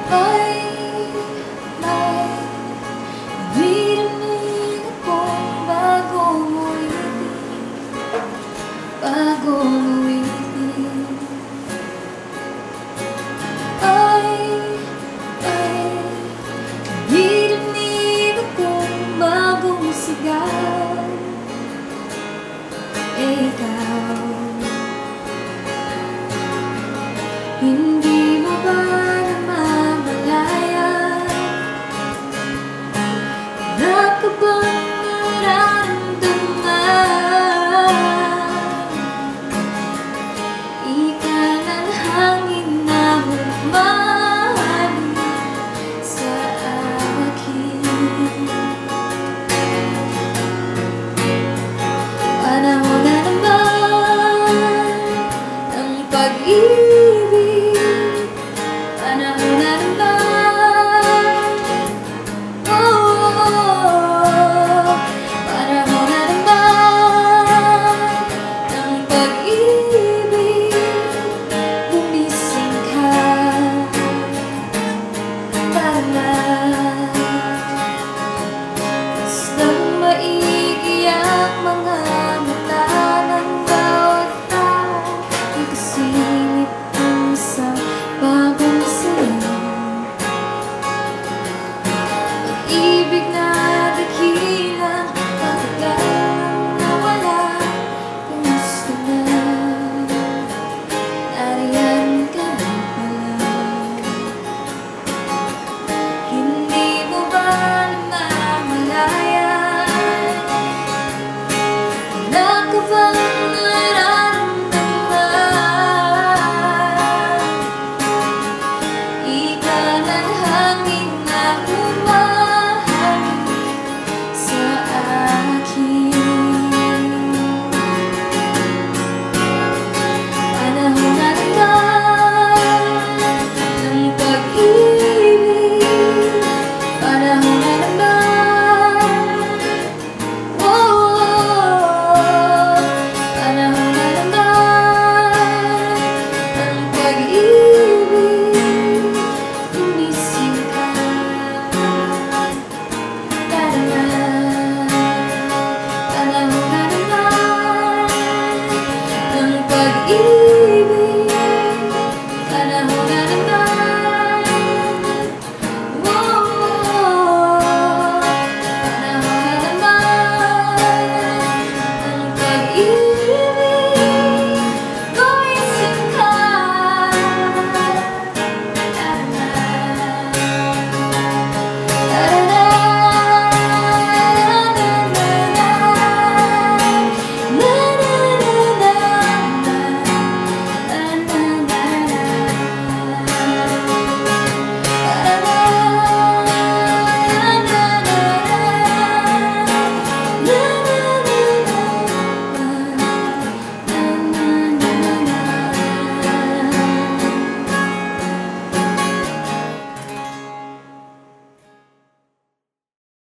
Ay, may nabiramin akong bagong uwitin, bagong uwitin. Ay, nabiramin akong bagong sigaw. Ikaw, hindi mo ba namamalayan? Wala ka bang nararamdaman? Ikaw ang hangin na humahangin sa akin. Panahon na naman ng pag-ibig, panahon na naman, panahon na naman ng pag-ibig. Gumising ka, tara na, bastang